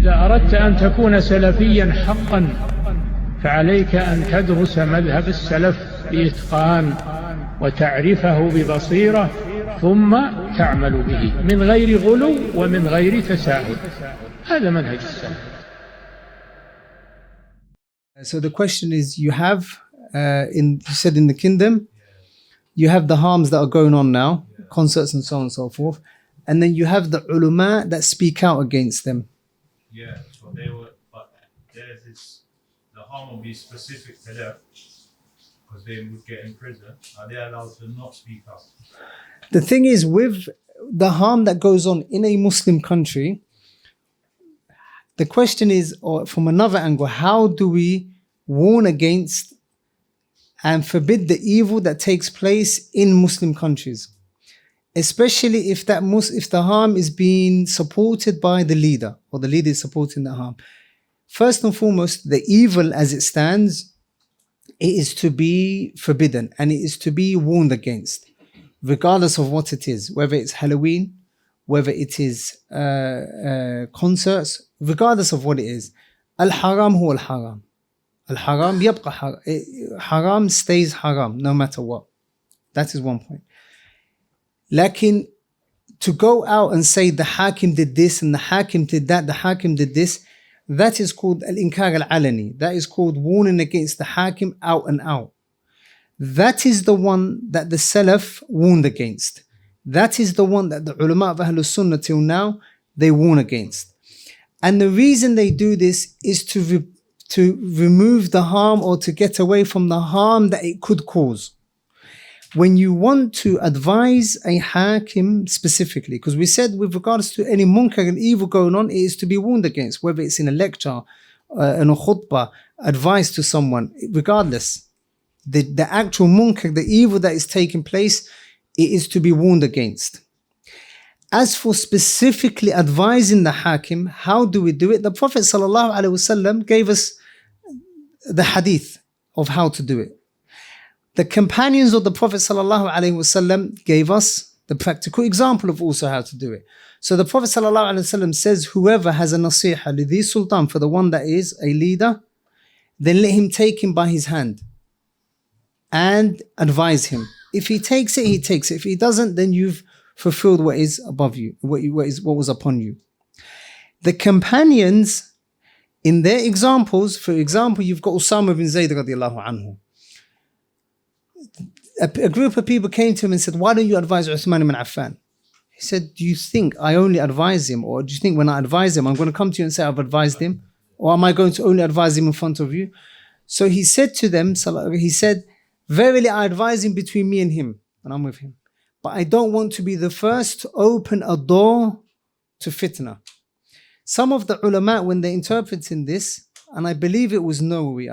إذا أردت أن تكون سلفيا حقا فعليك أن تدرس مذهب السلف بإتقان وتعرفه ببصيرة ثم تعمل به من غير غلو ومن غير تساهل. هذا منهج السلف. So the question is, you said in the kingdom, you have the harms that are going on now, concerts and so on and so forth, and then you have the ulama that speak out against them. Yeah, so they were, but theirs is, the harm will be specific to them because they would get in prison. Are they allowed to not speak up? The thing is, with the harm that goes on in a Muslim country, the question is, or from another angle, how do we warn against and forbid the evil that takes place in Muslim countries? Especially if the harm is being supported by the leader, or the leader is supporting the harm. First and foremost, the evil as it stands, it is to be forbidden and it is to be warned against, regardless of what it is, whether it's Halloween, whether it is concerts, regardless of what it is. Al-haram huwa al-haram. Al-haram yabqa haram stays haram no matter what. That is one point. Lakin to go out and say the Hakim did this and the Hakim did that, the Hakim did this, that is called al-inkar al-alani. That is called warning against the Hakim out and out. That is the one that the Salaf warned against. That is the one that the ulama of Ahlul Sunnah till now, they warn against. And the reason they do this is to remove the harm, or to get away from the harm that it could cause. When you want to advise a Hakim specifically, because we said with regards to any munkar and evil going on, it is to be warned against, whether it's in a lecture, in a khutbah, advice to someone, regardless. The actual munkar, the evil that is taking place, it is to be warned against. As for specifically advising the Hakim, how do we do it? The Prophet ﷺ gave us the hadith of how to do it. The companions of the Prophet ﷺ gave us the practical example of also how to do it. So the Prophet ﷺ says, whoever has a nasiha lidhi sultan, for the one that is a leader, then let him take him by his hand and advise him. If he takes it, he takes it. If he doesn't, then you've fulfilled what is above you, what was upon you. The companions, in their examples, for example, you've got Usama bin Zayd radiallahu anhu. A group of people came to him and said, why don't you advise Uthman ibn Affan? He said, do you think I only advise him? Or do you think when I advise him, I'm going to come to you and say I've advised him? Or am I going to only advise him in front of you? So he said to them, he said, verily I advise him between me and him, and I'm with him. But I don't want to be the first to open a door to fitna. Some of the ulama, when they're interpreting this, and I believe it was Nawawi,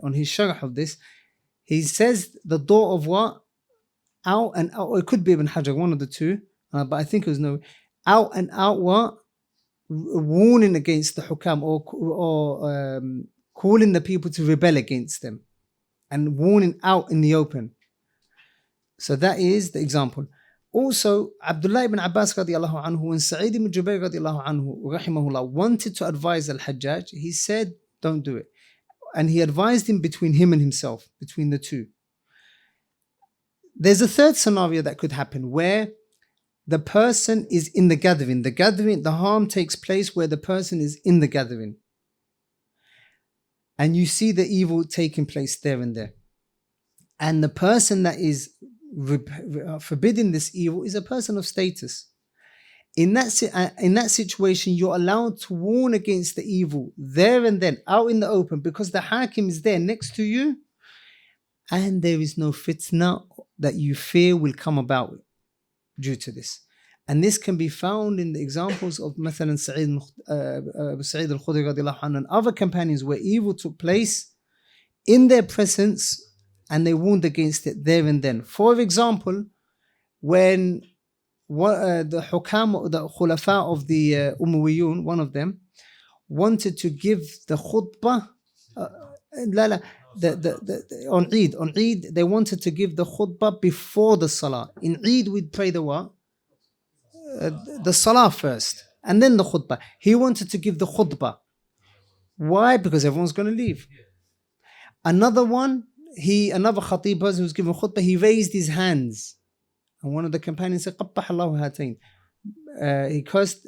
on his sharh of this, he says the door of what? Out and out, or it could be Ibn Hajar, one of the two, but I think it was Nawawi. Out and out what? Warning against the hukam, or calling the people to rebel against them, and warning out in the open. So that is the example. Also, Abdullah ibn Abbas radiallahu anhu and Saeed ibn Jubayr radiallahu anhu rahimahullah wanted to advise Al-Hajjaj. He said, don't do it. And he advised him between him and himself, between the two. There's a third scenario that could happen where the person is in the gathering. The harm takes place where the person is in the gathering. And you see the evil taking place there and there. And the person that is forbidding this evil is a person of status. In that situation, you're allowed to warn against the evil there and then, out in the open, because the Hakim is there next to you, and there is no fitna that you fear will come about due to this. And this can be found in the examples of مثلا Saeed al-Khudri radiallahu anhu and other companions where evil took place in their presence and they warned against it there and then. For example, when the hukam, the khulafa of the Umayyun, one of them, wanted to give the khutbah on Eid, they wanted to give the khutbah before the salah. In Eid, we'd pray the what? The salah first. and then the khutbah. He wanted to give the khutbah. Why? Because everyone's going to leave. Another khatib person who was giving khutbah, he raised his hands. And one of the companions said, قَبَّحَ اللَّهُ هَاتَيْنِ. He cursed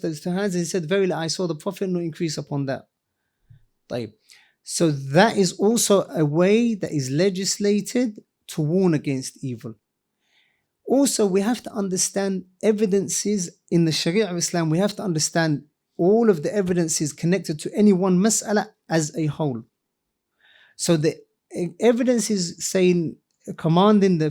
those two hands, and he said, verily I saw the Prophet not increase upon that. So that is also a way that is legislated to warn against evil. Also, we have to understand evidences in the Sharia of Islam. We have to understand all of the evidences connected to any one mas'ala as a whole. So the evidence is saying commanding the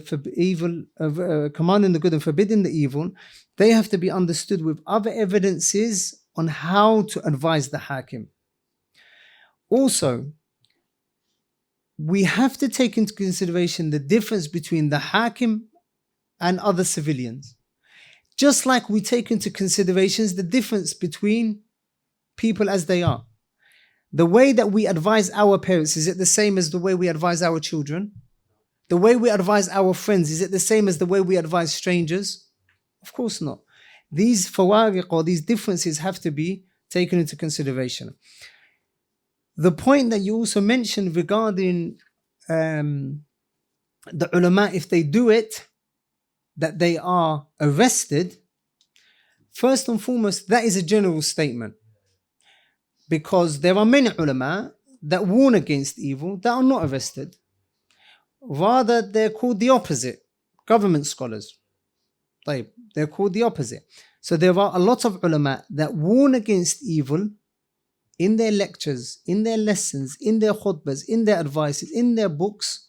good and forbidding the evil. They have to be understood with other evidences on how to advise the hakim. Also, we have to take into consideration the difference between the hakim and other civilians. Just like we take into considerations the difference between people as they are. The way that we advise our parents, is it the same as the way we advise our children? The way we advise our friends, is it the same as the way we advise strangers? Of course not. These fawariq, or these differences, have to be taken into consideration. The point that you also mentioned regarding the ulama, if they do it, that they are arrested, first and foremost, that is a general statement. Because there are many ulama that warn against evil that are not arrested. Rather, they're called the opposite, government scholars. They're called the opposite. So there are a lot of ulama that warn against evil in their lectures, in their lessons, in their khutbahs, in their advices, in their books.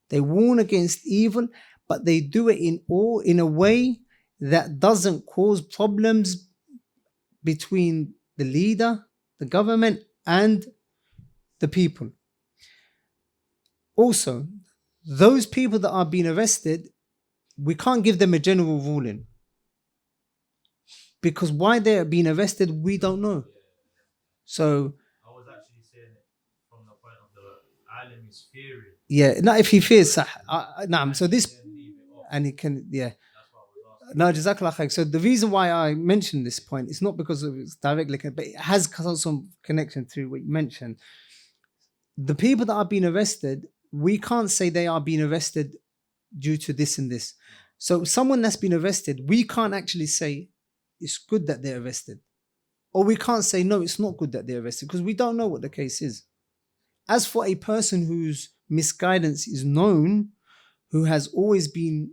They warn against evil, but they do it in a way that doesn't cause problems between the leader, the government, and the people. Also, those people that are being arrested, we can't give them a general ruling. Because why they're being arrested, we don't know. So I was actually saying it from the point of the alim is fearing. Yeah, not if he fears. So this, and he can, yeah. No, Jazakallah khair. So the reason why I mentioned this point is not because it's directly, but it has some connection to what you mentioned. The people that are being arrested, we can't say they are being arrested due to this and this. So someone that's been arrested, we can't actually say it's good that they're arrested. Or we can't say, no, it's not good that they're arrested, because we don't know what the case is. As for a person whose misguidance is known, who has always been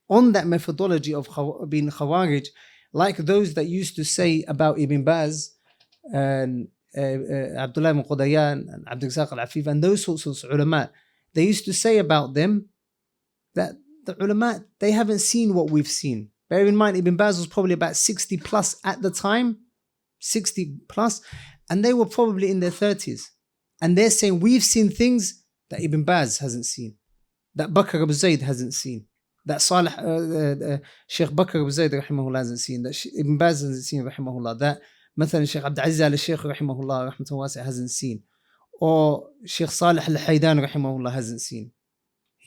on that methodology of being Khawarij, like those that used to say about Ibn Baz and Abdullah ibn Qudayan and Abdul-Razak al-Afif and those sorts of ulama, they used to say about them that the ulama, they haven't seen what we've seen. Bear in mind, Ibn Baz was probably about 60 plus at the time, 60 plus, and they were probably in their 30s. And they're saying, we've seen things that Ibn Baz hasn't seen, that Bakr ibn Zayd hasn't seen, that Shaykh Bakr ibn Zayd rahimahullah hasn't seen, that Ibn Baz hasn't seen rahimahullah, that مثلا Shaykh Abdul Aziz al-Shaykh rahimahullah rahmatullahi hasn't seen, or Shaykh Salih al-Haydan rahimahullah hasn't seen.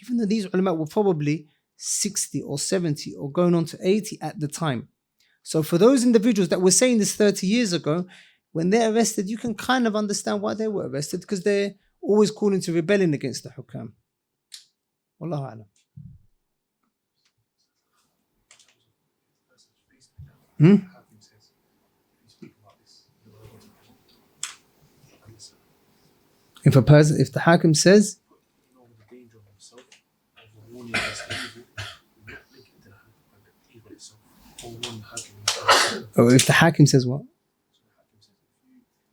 Even though these ulama were probably 60 or 70 or going on to 80 at the time. So for those individuals that were saying this 30 years ago, when they're arrested, you can kind of understand why they were arrested, because they're always calling to rebellion against the hukam. Wallahu a'lam. If the hakim says, or if the hakim says what?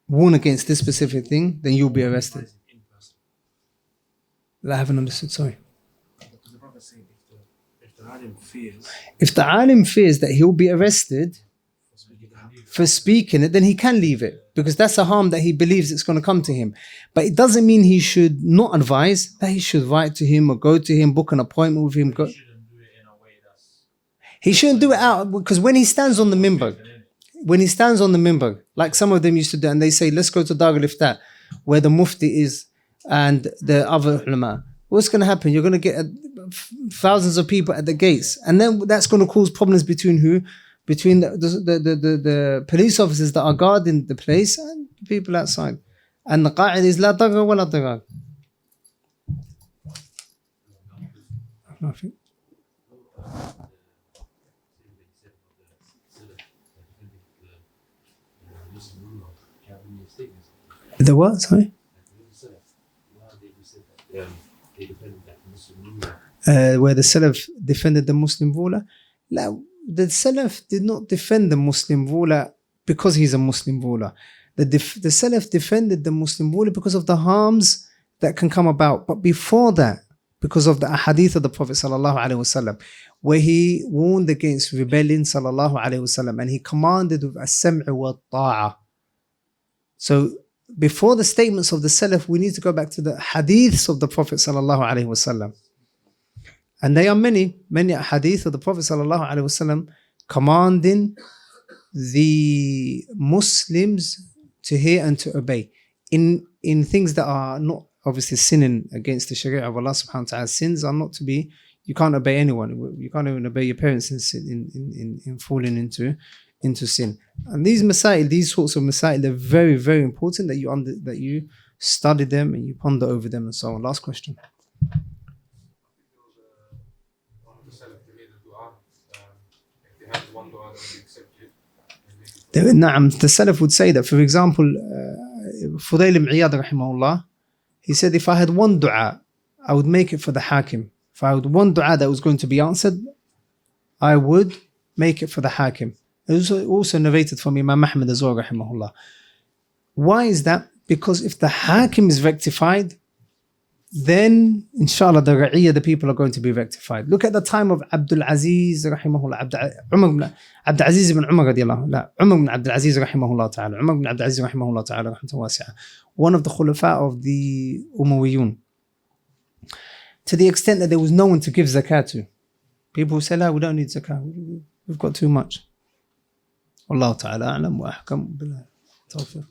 Warn against this specific thing, then you'll be arrested. I haven't understood, sorry. If the alim fears that he'll be arrested for speaking it, then he can leave it, because that's a harm that he believes it's going to come to him. But it doesn't mean he should not advise, that he should write to him or go to him, book an appointment with him. He shouldn't do it out, because when he stands on the minbar, like some of them used to do, and they say, let's go to Dar al-Ifta, where the mufti is and the other ulama. What's going to happen? You're going to get thousands of people at the gates, and then that's going to cause problems between who? between the police officers that are guarding the place and the people outside. And the qaida is لا ضرر ولا ضرار. Nothing. The what? Sorry? Where the Salaf defended the Muslim ruler. The Salaf did not defend the Muslim ruler because he's a Muslim ruler. The Salaf defended the Muslim ruler because of the harms that can come about. But before that, because of the Ahadith of the Prophet ﷺ, where he warned against rebellion ﷺ, and he commanded with as-sam'u wa ta'a. So before the statements of the Salaf, we need to go back to the Hadiths of the Prophet ﷺ. And there are many Hadith of the Prophet ﷺ commanding the Muslims to hear and to obey in things that are not obviously sinning against the Sharia of Allah subhanahu wa ta'ala. Sins are not to be, you can't obey anyone. You can't even obey your parents in falling into sin. And these masail, these sorts of masail, they're very, very important that you study them and you ponder over them and so on. Last question. The Salaf would say that, for example, Fudail ibn Iyad rahimahullah, he said, if I had one dua, I would make it for the Hakim. If I had one dua that was going to be answered, I would make it for the Hakim. It was also narrated from Imam Ahmed as well, rahimahullah. Why is that? Because if the Hakim is rectified, then inshallah the Ra'iyya, the people are going to be rectified. Look at the time of Abdul Aziz rahimahullah, Abdul Aziz ibn Umar radiallahu anhu, Umar ibn Abdul Aziz rahimahullah ta'ala, Umar ibn Abdul Aziz rahimahullah ta'ala, rahmatan wasi'ah, one of the khulafa of the Umayyun, to the extent that there was no one to give zakah to. People say, we don't need zakah, we've got too much. Wallahu ta'ala a'lam wa ahkam billah. Tawfiq.